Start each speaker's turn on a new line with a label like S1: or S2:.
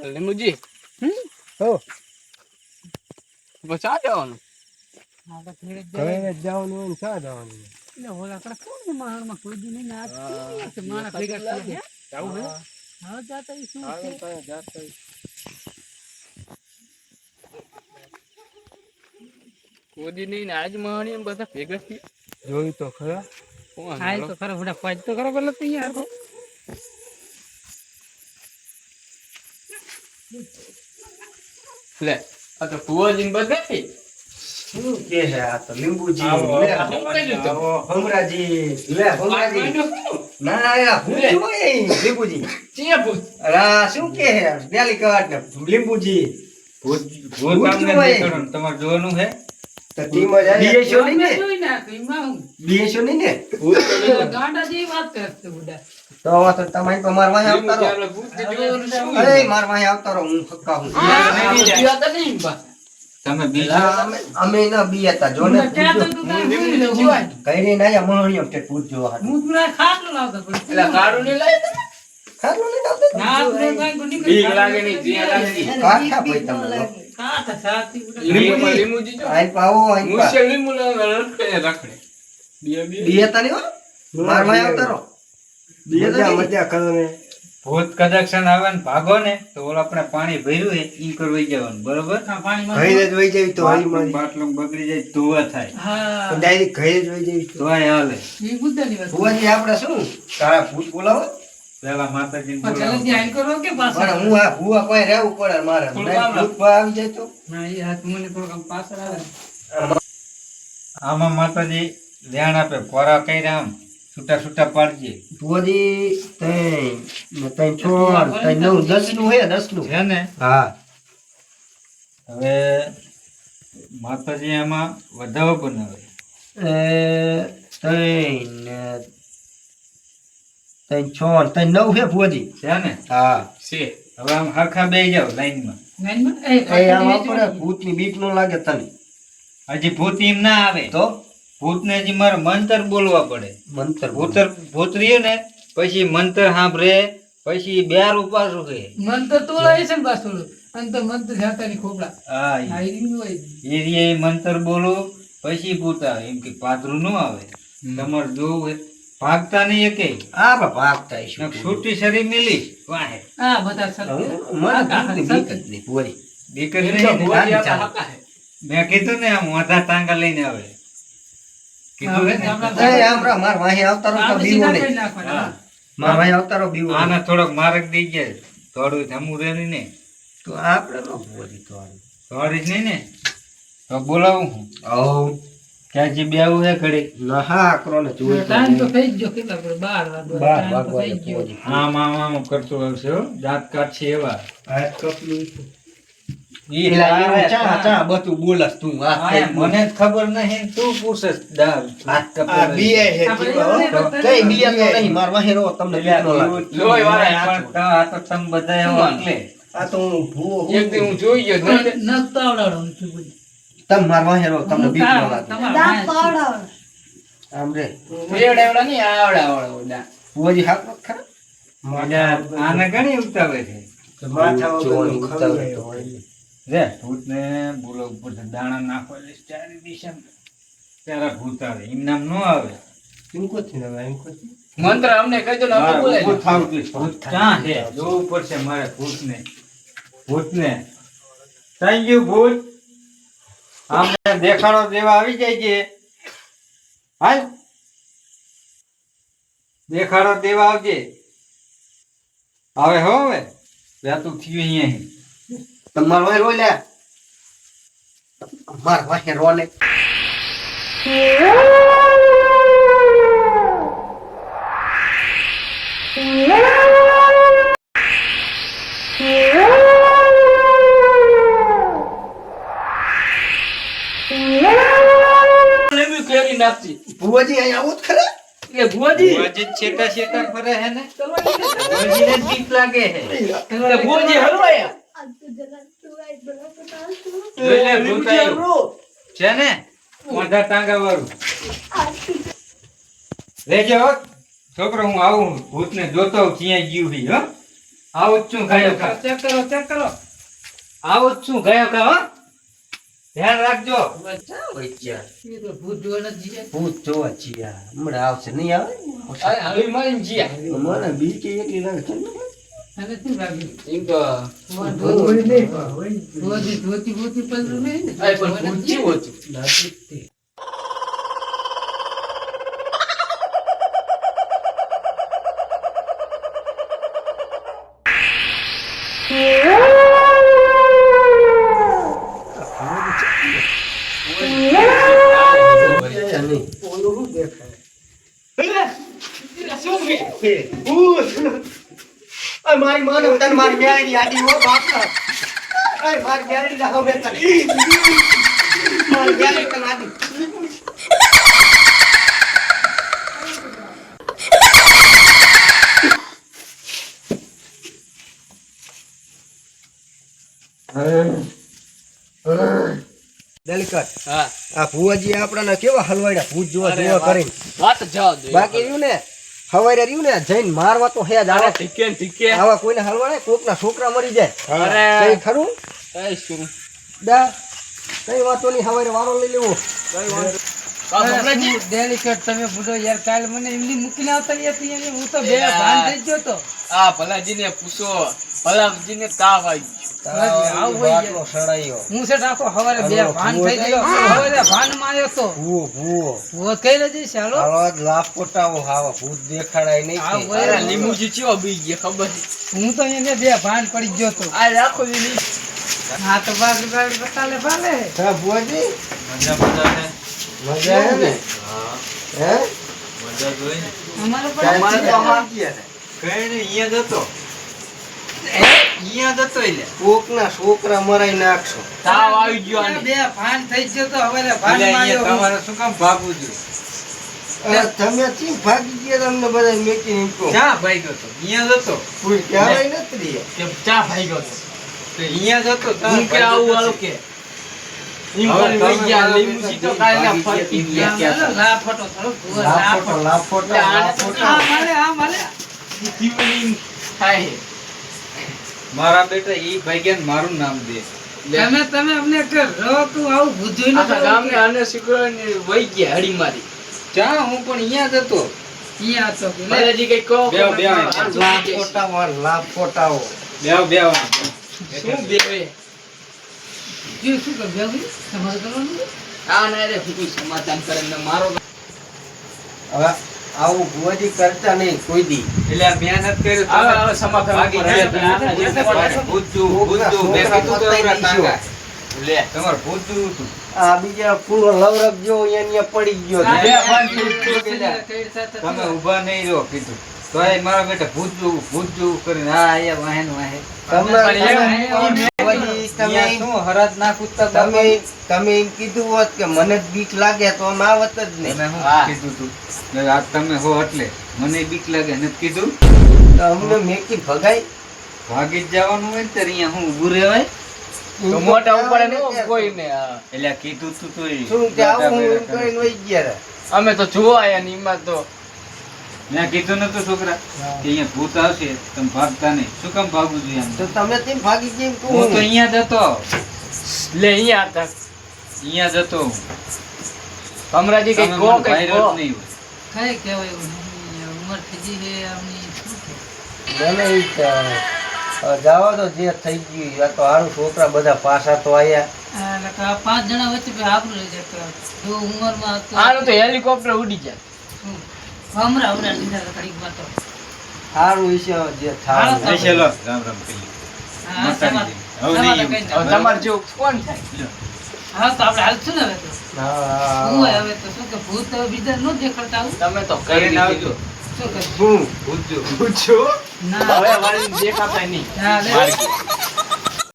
S1: લીંબુજી
S2: હો
S1: પછી આ જવાનું
S2: ઘરે જવાનું હોય ને ચા જવાનું
S3: એટલે ઓલા કડા કોણ માણમાં કોઈ દી નહીં ના છે માણા ભેગા છે
S1: જાવું હે
S3: હા જાતા ઈ શું
S2: આવે
S3: છે
S2: તો જાતો
S1: કોદી નહીં ને આજ મહાણી એમ બધા ભેગા છીએ
S2: જોયું તો ખરા
S1: કોણ
S3: ખાય તો ખરો બડા પાજ તો ખરો પેલા તો યાર
S1: લે આ તો ફુવાજી ને બધા છે
S2: શું કે છે આ તો લીંબુજી
S1: આવો,
S2: લે
S1: આવો,
S2: આવો હમરાજી લે હમરાજી ના ના આ ભૂત હોય લીંબુજી
S1: ચિયા ભૂત
S2: અલા શું કે છે બેલી કાટ ને લીંબુજી
S4: ભૂત
S2: ભૂત
S4: આમને
S2: હોય.
S4: દેખાડો ને તમારે જોવાનું હે
S2: તો ટીમ જ આવી બીએસઓ નહીં ને
S3: જોઈ ના કઈમાં હું
S2: બીએસઓ નહીં ને
S3: ગાંડા જેવી વાત કરતે બડા
S2: તો આ તો તમારી પર મારવા આવતા રહો
S1: આપણે ભૂત ને જોવાનું શું
S2: અરે મારવા આવતા રહો હું ફક્કા હું
S1: જીયા તો નહીં બા
S4: તમે બીજું
S2: અલા, અમે ના બીયતા જો ને
S3: ક્યાં તો તું કાંઈ ભૂલી લે જીવાય
S2: કઈ રે ના મણિયમ તે પૂછજો હાથ
S3: હું તું ખાટલો લાવતો પણ
S1: એટલે કાળું નહીં લાય તમે
S2: ખારું નહીં આવતો
S3: ના તું કાંઈ ગુની
S1: બીક લાગે નહીં જીયા લાગે નહીં
S2: કાઠા ભાઈ તમને
S3: કાઠા સાથી બડા
S1: લીંબુજી જો
S2: આઈ પાવો આઈ પા
S1: મુશ્કેલ લીંબુ રખડે રખડે
S2: બીયતા નહીં હો મારવા આવતા રહો બીયતા મજા કરો ને
S4: ભૂત કદાક્ષણ આવે ને ભાગો ને તો ઓલા આપણે પાણી ભર્યું હે ઈ પર વહી જવાનું બરોબર
S3: પાણીમાં
S2: ઘરે જ વઈ જવી તો હારી મારી
S4: બાટલું બગડી જાય ધોવા થાય
S3: હા
S2: ડાયરેક્ટ ઘરે જ વઈ જવી તો
S4: તોય હાલે
S3: ઈ બુદ્ધની વાત
S2: ભુવાજી આપણે શું તારા ભૂત બોલાવો
S4: પેલા માતાજી
S3: પણ જલ્દી આઈ કરો કે પાછળ
S2: પણ હું આ ભુવા કોઈ રહેવું પડે મારે
S1: થોડું
S2: નહીં
S1: આમ
S2: ભૂત ભાઈ આવી જાય તો
S3: ના ઈ હાથ મને થોડુંક આમ પાછળ આવે
S4: આમાં માતાજી ધ્યાન આપે કોરા કર્યા આમ છૂટા છૂટા પાડજે
S2: ભુવાજી તઈ છોડ તઈ 9 10 નું હે 10 નું
S4: છે ને
S2: હા
S4: હવે માતાજી એમાં વધાવો બનાવે
S2: તઈ છોડ તઈ 9 હે ભુવાજી
S4: છે ને
S2: હા
S1: છે
S4: હવે આમ હરખા બેહી જાવ લાઈનમાં
S3: લાઈનમાં
S2: એ આમ આપણે ભૂતની બીક નો લાગે તને
S4: હજી ભૂત એમ ના આવે
S2: તો
S4: ભૂતને હજી મારે મંતર બોલવા પડે
S2: મંતર
S4: ભૂત રહ્યું ને પછી મંતર સાંભળે પછી બેર ઉપાસું કે
S3: મન તો તોલાય છે ને પાછળ અને તો મન તો જાતાની ખોપડા
S4: હા
S3: આ ઈ હોય
S4: એ મંતર બોલો પછી ભૂત આવે એમ કે પાદરું ન આવે તમારે જોવું હોય ભાગતા નહીં એકે
S2: આ ભાગતા છે
S4: છૂટી શરીર મિલીશ વાહે
S3: આ બધા સત્ય
S2: મને ભૂતની બીક જ નહીં ભુવાજી
S4: બીક જ
S1: એમ તો
S4: નહીં ને.
S1: ભુવાજી આપણા હકા હે
S4: મેં કીધું ને આમ મોઢા ટાંગા લઈને આવે કીધું
S3: હવે
S4: ને?
S3: આપણા
S2: એ આમ માર વાહે આવતા રહો તો
S3: આપણે
S2: બીવો
S3: સીધા કરી
S2: નહીં
S3: નાખવાના
S2: માર વાહે આવતા રહો બીવો નહીં.
S4: આને થોડોક માર્ગ દઈ જાય થોડું ધમું રહે ને
S2: તો આપણે નો ભુવાજી તો હારું.
S4: થોડી જ નહીં ને તો બોલાવું હું
S2: હઉ
S4: ક્યાં જે બેવું હે ઘડી
S2: ના હા આકરો ને જોઈ તો
S3: ટાઈમ તો
S2: નહીં.
S3: થઈ જ ગયો કેટલા પડે 12
S2: બાર
S3: ટાઈમ તો
S2: વાગવા
S3: થઈ ગયો
S2: ભુવાજી.
S4: આમ આમ આમ કરતું આવશે હો દાંત કાઢશે એવા
S2: હાથ કપલું.
S4: ઈ
S2: પેલા
S4: આવે,
S2: એવું ચા ચા બધું બોલસ તું વાત
S4: આ
S2: થઈ
S4: મને જ ખબર નહીં તું પૂછસ દાળ
S2: આ બીએ હે
S3: આપણે
S2: જીવા, હો.
S3: એવું નહીં
S2: કઈ બીએ તો નહીં માર વાહે રહો તમને બીક નો લાગે.
S1: લોહી વાળા
S4: પણ આ તો તમે બધા એવા એટલે
S2: આ તો હું ભૂવો
S1: એક દી હું જોઈ ગયો
S3: પણ નખ તો આવડાડો તું બોલ
S2: તમે માર વાહે રહો તમને બીક નો લાગે
S3: તમારા
S2: આમ રે
S1: એવડા નહીં આવડા આવડા
S2: ભુવાજી હાથ મત ખરા
S4: મજા આને ઘણી ઉતાવે છે
S2: જોવાની ઉતાવળ તો હોય નહીં.
S4: રે ભૂતને બોલો ઉપર દાણા નાખો એટલે ચારે દિશામાં ત્યારે ભૂત આવે એમ નામ ન આવે
S2: એમ કોથી ને હવે એમ કોથી?
S1: મંત્ર અમને કહેજો ને અમે બોલાય
S4: ભૂત આવતું ભૂત ક્યાં છે જોવું પડશે મારે ભૂતને થઈ ગયું ભૂત આમને દેખાડો દેવા આવી જાય છે હાલ દેખાડો દેવા આવજે હવે હો હવે વેતું થયું અહીંયા
S2: તમાર વાહે રો લે માર વાહે રો ને
S1: લેવી કેરી નાખતી
S2: ભુવાજી અહીં આવું જ ખરા
S1: એ ભુવાજી
S4: ભુવાજી છેટા છેટા ફરે હે ને ભુવાજીને જ બીક લાગે હે
S1: એટલે ભુવાજી હલવાયા
S4: જોઈ લે ભૂત આવ્યું. છે ને મોઢા ટાંગા વાળું લેજો હો. છોકરો હું આવું ભૂતને જોતો હોઉં ક્યાંય ગયું હોય હો આવું જ છું ગયો કા
S3: ચેક કરો
S4: આવું જ છું ગયો કા હો ધ્યાન રાખજો
S2: બચ્ચા બચ્ચા
S3: એ તો ભૂત જોવા નથી જીયા.
S2: ભૂત જોવા છીએ હમણાં આવશે નહીં આવે
S1: અરે હવે મારી જીયા
S2: મને બી કે એટલી લાગે છે ને.
S3: તને શું લાગ્યું?
S1: એમ તો
S3: ધોતી નહીં, ધોતી પલરું નહીં ને.
S1: અરે પણ ભૂત કેવું હતું
S2: નહીં.
S3: ઓલું શું દેખાય?
S2: અરે મારી માને તને મારી બેરી આડી હો બાપા. અરે મારી બેરી ના હવે તને. મારી બેરી તને આડી. દલકટ
S1: હા
S2: આ ભુવાજી આપણાને કેવા હલવાડ્યા ભૂત જોવા
S1: અરે
S2: જોવા કરીને
S1: વાત જાવ દે
S2: બાકી રહ્યું ને હવારે રહ્યું ને જઈને મારવા તો હે જ
S1: અરે
S2: આવા
S1: ઠીકે ને ઠીકે
S2: આવા કોઈને હલવાડે કોકના છોકરા મરી જાય
S1: અરે
S2: કઈ ખરું
S1: કઈ શું
S2: દા કઈ વાતો ની હવારે વારો લઈ લેવો
S1: કમરાજી
S3: ડેલિકેટ તમે બુડો યાર કાલ મને એમની મૂકીને આવતા રહ્યા તી એને હું તો બે ભાન થઈ ગયો તો.
S1: આ ભલાજીને પૂછો ભલાજીને તાવ આવી
S3: આવું હોય છે.
S2: બાટલો સડાયો
S3: હું છે આખો હવારે બે ભાન થઈ ગયો હવારે ભાન માં આવ્યો તો
S2: ભૂવો ભૂવો
S3: હું કઈ રજી ચાલો
S2: હાલો જ લાભ પોટાવો હાવા ભૂત દેખાડાય નહીં
S3: આવ
S2: કે.
S3: ભાઈ.
S1: અરે લીંબુજી ચેવો બી ગયા ખબર છે
S3: હું તો એને બે ભાન પડી ગયો તો.
S1: આ રાખો દીદી
S3: હા તો બાગ બતાલે ભાલે
S2: હા ભુવાજી
S4: મજા મજા ને
S2: મજા આવે ને
S4: હા
S2: હે
S4: મજા જોઈ ને
S3: અમારે
S2: તમારે
S3: પણ
S2: તો અમાર ગયા ને
S4: કઈ ને અહીંયા જતો અહીંયા જતો એટલે
S2: કોકના છોકરા મરાઈ નાખશો
S1: તાવ આવી ગયો આને
S3: બે ભાન થઈ ગયો તો હવારે ભાન
S4: એટલે
S3: માં
S4: અહીંયા
S3: આવ્યો
S4: તમારે શું કામ ભાગવું જોઈએ
S2: અરે તમે ચી ભાગી ગયા તમને બધા મેકી નીકળો
S4: ક્યાં ભાગ્યો તો અહીંયા જતો
S2: કોઈ કહેવાય નથી રહ્યા.
S1: કે ચા ભાઈ ગયો તો
S4: તો અહીંયા જતો તાર
S1: હું કે આવું આલો કે ઈમ
S2: હવે
S1: કરી વઈ
S2: તમે
S1: ગયા
S2: મારા
S1: લીંબુજી તો કાલના ફરકી ગયા
S3: ચાલો, લાફોટો થોડો ભૂવો,
S2: લાફોટો
S3: લાફોટો.
S2: લાફોટો
S3: હા માલે હા માલે
S1: જીવની થાય
S4: મારા બેટા ઈ ભાગ્યા ને મારું નામ દે
S3: તમે અમને કે રહો તું આવું ભૂજ્યું
S1: આખા ગામને આને શીખવાને વઈ ગયા હડી મારી
S4: ચા હું પણ અહીંયા જતો
S3: અહીંયા હતો કે લે.
S1: ભલાજી કઈ કહો
S4: બેવ, બેવ.
S2: લાફોટાવો લાફોટાઓ
S4: બેવ
S1: શું બેવે
S3: શું શું કર બેવું તમારે કરવાનું છે?
S1: આ ના રે હું સમાધાન કરે ને મારો
S2: હવે આવું ભુવાજી કરતા નહીં કોઈ દી
S4: એટલે આ મહેનત કરી
S1: આવે આવે સમાધાન
S4: ભાગી
S1: કરે.
S4: જાય. ભૂતું મેં કીધું તો એવડા કાકા.
S1: લે
S4: તમારે ભૂતું હતું
S2: આ બીજા પૂરો લવરક જો અહીંયા પડી ગયો
S3: હા,
S2: છે.
S1: બે ભાન
S3: કઈ સાથે
S4: તમે ઊભા નહીં રહો કીધું તોય મારા બેટા ભૂત જેવું કરીને હા અહીંયા વાહે ને વાહે
S2: ભુવાજી,
S4: અહીંયા શું હરાજ ના કૂદતા બાપા?
S2: તમે એમ કીધું હોત કે મને જ બીક લાગે તો આમ આવત જ નહીં
S4: તમે શું
S1: હા.
S4: કીધું તું એટલે આ તમે હો એટલે મને બીક લાગે નથી કીધું
S2: તો અમને મેકી ભગાય
S4: ભાગી જ જવાનું હોય ને ત્યારે અહીંયા હું ઊભું રહેવાય
S1: તો મોટા ઉપર નો કોઈને હા.
S4: એટલે આ કીધું તું તોય
S2: શું કે આવું હું એમ
S4: દાદા
S2: કરીને વહી ગયા રે.
S1: અમે તો જોવા આયા ને એમાં તો
S4: મેં કીધું નતું છોકરા કે અહીંયા ભૂત આવશે તમે ભાગતા નહીં શું કામ ભાગવું જોઈએ આમ?
S2: તો તમે તેમ ભાગી જેમ
S4: હું તો અહીંયા જતો
S1: લે અહીંયા હતા
S4: અહીંયા જતો હું.
S1: કમરાજી કઈ
S4: તમે
S1: કહો
S4: મને
S1: કઈ
S4: ભાઈરો
S1: કહો
S4: જ નહીં હોય.
S3: કઈ કહેવાય એવું નહીં. ઉંમર થઈ ગઈ છે આમની શું કહેવાય?
S2: મને ઈ જ, હવે જાવા દો જે થઈ ગયું આ તો હારું છોકરા બધા પાછા તો આયા
S3: આ એટલે કે આ 5 જણા વચ્ચે બે આબરૂ લઈ જાય તો જો ઉંમરમાં હતો
S1: આનું તો હેલિકોપ્ટર ઉડી જાય
S3: શું? હમણાં લીધા હતા ઘડીકમાં તો.
S2: હારું હશે હવે જે
S3: હાલો
S2: થાય
S3: તો.
S4: ચાલો રામ રામ કહીએ.
S3: હા,
S4: માતાજી.
S3: તમારે-
S4: હવે નહીં
S3: તમારે કઈ
S1: હવે તમારે જેવું કોણ થાય
S4: લ્યો.
S3: હા તો આપણે હાલશું ને હવે તો
S2: હા,
S3: હું હોય હવે તો શું કે ભૂત હવે બીજા ન દેખાડતા આવું
S1: તમે તો
S4: કરીને
S1: કરી
S4: આવજો.
S1: આવજો
S3: શું કરીશું?
S2: શું
S4: ભૂત જો.
S2: પૂછો
S3: ના
S1: હવે વાળી દેખાતા નહીં
S3: ના લે.
S1: માર્ગી.